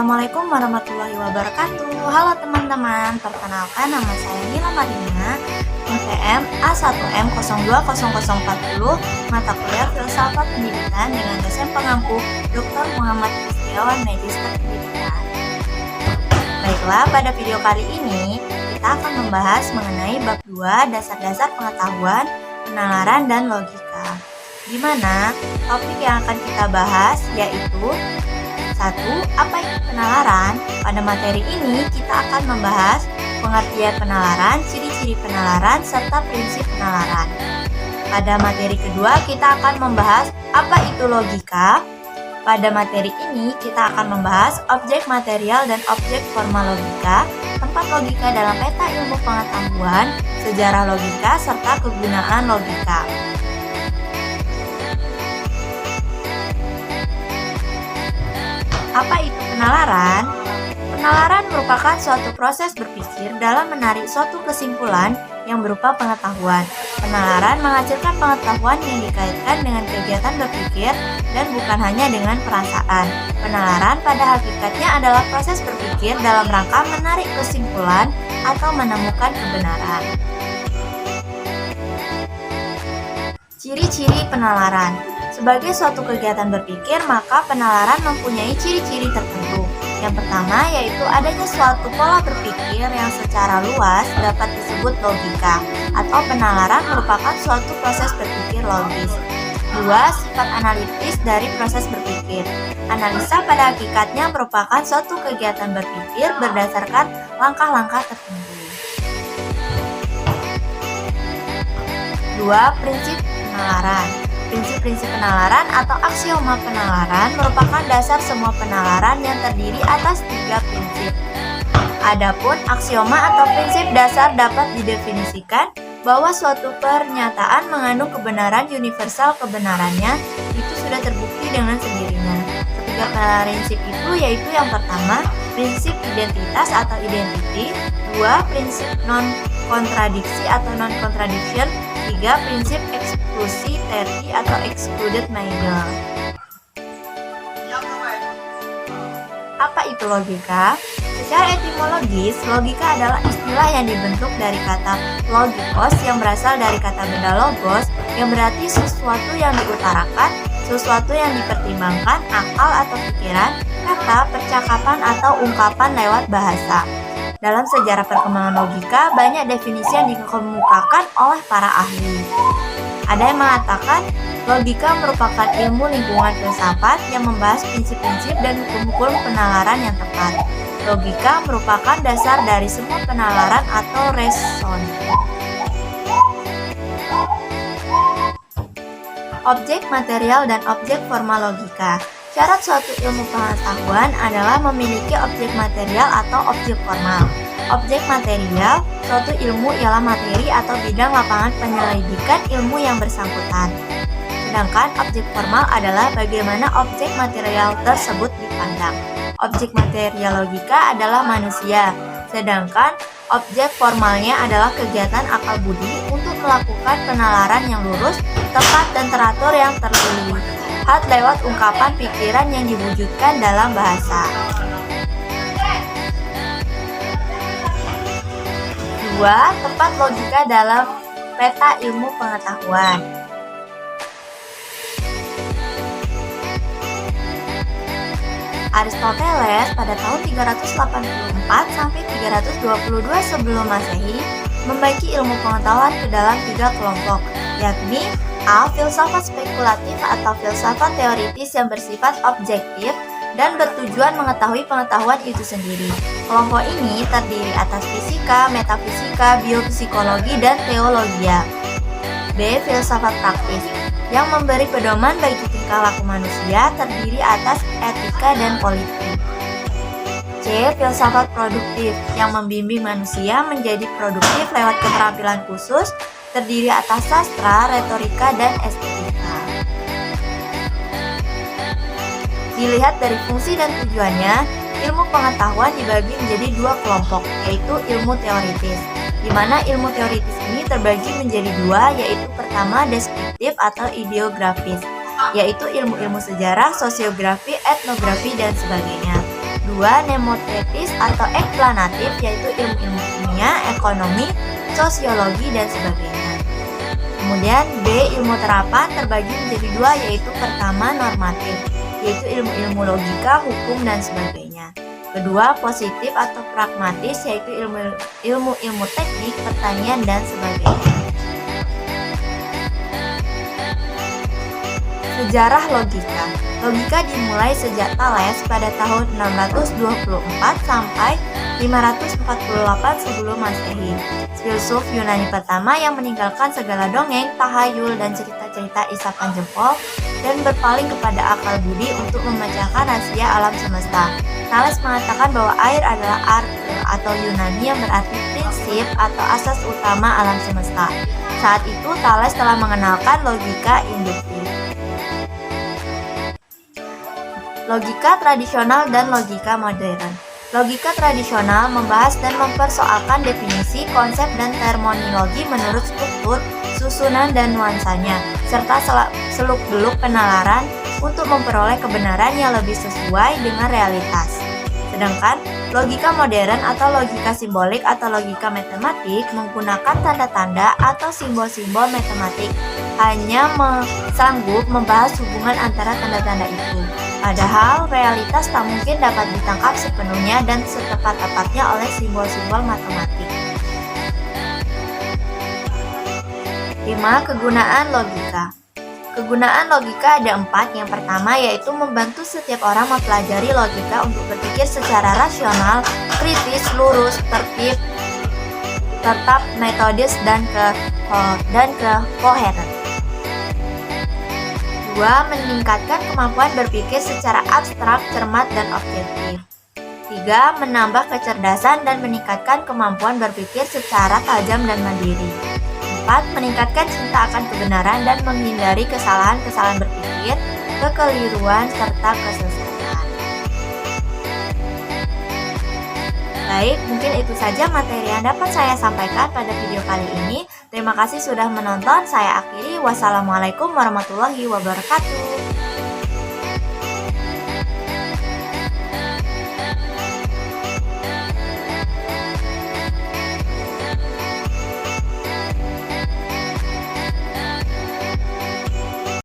Assalamualaikum warahmatullahi wabarakatuh. Halo teman-teman, perkenalkan nama saya Nila Marina, NPM A1M020040, mata kuliah Filsafat Pendidikan dengan dosen pengampu Dr. Muhammad Kristiawan, Magister Pendidikan. Baiklah, pada video kali ini kita akan membahas mengenai bab 2 dasar-dasar pengetahuan, penalaran, dan logika. Di mana topik yang akan kita bahas yaitu 1. Apa itu penalaran? Pada materi ini kita akan membahas pengertian penalaran, ciri-ciri penalaran, serta prinsip penalaran. Pada materi kedua kita akan membahas apa itu logika. Pada materi ini kita akan membahas objek material dan objek formal logika, tempat logika dalam peta ilmu pengetahuan, sejarah logika, serta kegunaan logika. Apa itu penalaran? Penalaran merupakan suatu proses berpikir dalam menarik suatu kesimpulan yang berupa pengetahuan. Penalaran menghasilkan pengetahuan yang dikaitkan dengan kegiatan berpikir dan bukan hanya dengan perasaan. Penalaran pada hakikatnya adalah proses berpikir dalam rangka menarik kesimpulan atau menemukan kebenaran. Ciri-ciri penalaran. Sebagai suatu kegiatan berpikir, maka penalaran mempunyai ciri-ciri tertentu. Yang pertama yaitu adanya suatu pola berpikir yang secara luas dapat disebut logika, atau penalaran merupakan suatu proses berpikir logis. 2. Sifat analitis dari proses berpikir. Analisa pada hakikatnya merupakan suatu kegiatan berpikir berdasarkan langkah-langkah tertentu. 2. Prinsip penalaran. Prinsip-prinsip penalaran atau aksioma penalaran merupakan dasar semua penalaran yang terdiri atas 3 prinsip. Adapun aksioma atau prinsip dasar dapat didefinisikan bahwa suatu pernyataan mengandung kebenaran universal. Kebenarannya itu sudah terbukti dengan sendirinya. Ketiga prinsip itu yaitu yang pertama, prinsip identitas atau identity. 2. Prinsip non-kontradiksi atau non-contradiction. 3. Prinsip exclusivity atau excluded middle. Apa itu logika? Secara etimologis, logika adalah istilah yang dibentuk dari kata logikos yang berasal dari kata benda logos yang berarti sesuatu yang diutarakan, sesuatu yang dipertimbangkan, akal atau pikiran, kata, percakapan atau ungkapan lewat bahasa. Dalam sejarah perkembangan logika, banyak definisi yang dikemukakan oleh para ahli. Ada yang mengatakan, logika merupakan ilmu lingkungan filsafat yang membahas prinsip-prinsip dan hukum-hukum penalaran yang tepat. Logika merupakan dasar dari semua penalaran atau reasoning. Objek material dan objek formal logika. Syarat suatu ilmu pengetahuan adalah memiliki objek material atau objek formal. Objek material, suatu ilmu ialah materi atau bidang lapangan penyelidikan ilmu yang bersangkutan. Sedangkan objek formal adalah bagaimana objek material tersebut dipandang. Objek material logika adalah manusia, sedangkan objek formalnya adalah kegiatan akal budi untuk melakukan penalaran yang lurus, tepat, dan teratur yang terlihat lewat ungkapan pikiran yang diwujudkan dalam bahasa. 2. Tempat logika dalam peta ilmu pengetahuan. Aristoteles pada tahun 384 sampai 322 sebelum Masehi membagi ilmu pengetahuan ke dalam 3 kelompok, yakni A. Filsafat spekulatif atau filsafat teoritis yang bersifat objektif dan bertujuan mengetahui pengetahuan itu sendiri. Kelompok ini terdiri atas fisika, metafisika, biopsikologi, dan teologia. B. Filsafat praktis yang memberi pedoman bagi tingkah laku manusia, terdiri atas etika dan politik. C. Filsafat produktif yang membimbing manusia menjadi produktif lewat keterampilan khusus, terdiri atas sastra, retorika, dan estetika. Dilihat dari fungsi dan tujuannya, ilmu pengetahuan dibagi menjadi 2 kelompok, yaitu ilmu teoritis, di mana ilmu teoritis ini terbagi menjadi 2, yaitu pertama deskriptif atau ideografis, yaitu ilmu-ilmu sejarah, sosiografi, etnografi, dan sebagainya. 2. Kedua, mnemotetis atau eksplanatif, yaitu ilmu-ilmu kimia, ekonomi, sosiologi, dan sebagainya. Kemudian B, ilmu terapan terbagi menjadi dua, yaitu pertama normatif, yaitu ilmu-ilmu logika, hukum, dan sebagainya. Kedua, positif atau pragmatis, yaitu ilmu-ilmu teknik, pertanian, dan sebagainya. Sejarah logika. Logika dimulai sejak Thales pada tahun 624 sampai 548 sebelum Masehi. Filsuf Yunani pertama yang meninggalkan segala dongeng, tahayul, dan cerita-cerita isapan jempol dan berpaling kepada akal budi untuk memecahkan rahasia alam semesta. Thales mengatakan bahwa air adalah arke atau Yunani yang berarti prinsip atau asas utama alam semesta. Saat itu Thales telah mengenalkan logika induktif. Logika tradisional dan logika modern. Logika tradisional membahas dan mempersoalkan definisi, konsep, dan terminologi menurut struktur, susunan, dan nuansanya, serta seluk-beluk penalaran untuk memperoleh kebenaran yang lebih sesuai dengan realitas. Sedangkan logika modern atau logika simbolik atau logika matematik menggunakan tanda-tanda atau simbol-simbol matematik, hanya sanggup membahas hubungan antara tanda-tanda itu. Padahal realitas tak mungkin dapat ditangkap sepenuhnya dan setepat-tepatnya oleh simbol-simbol matematik. 5. Kegunaan logika. Kegunaan logika ada 4. Yang pertama yaitu membantu setiap orang mempelajari logika untuk berpikir secara rasional, kritis, lurus, tertib, tetap, metodis, dan koheren. 2. Meningkatkan kemampuan berpikir secara abstrak, cermat, dan objektif. 3. Menambah kecerdasan dan meningkatkan kemampuan berpikir secara tajam dan mandiri. 4. Meningkatkan cinta akan kebenaran dan menghindari kesalahan-kesalahan berpikir, kekeliruan, serta kesesatan. Baik, mungkin itu saja materi yang dapat saya sampaikan pada video kali ini. Terima kasih sudah menonton. Saya akhiri. Wassalamualaikum warahmatullahi wabarakatuh.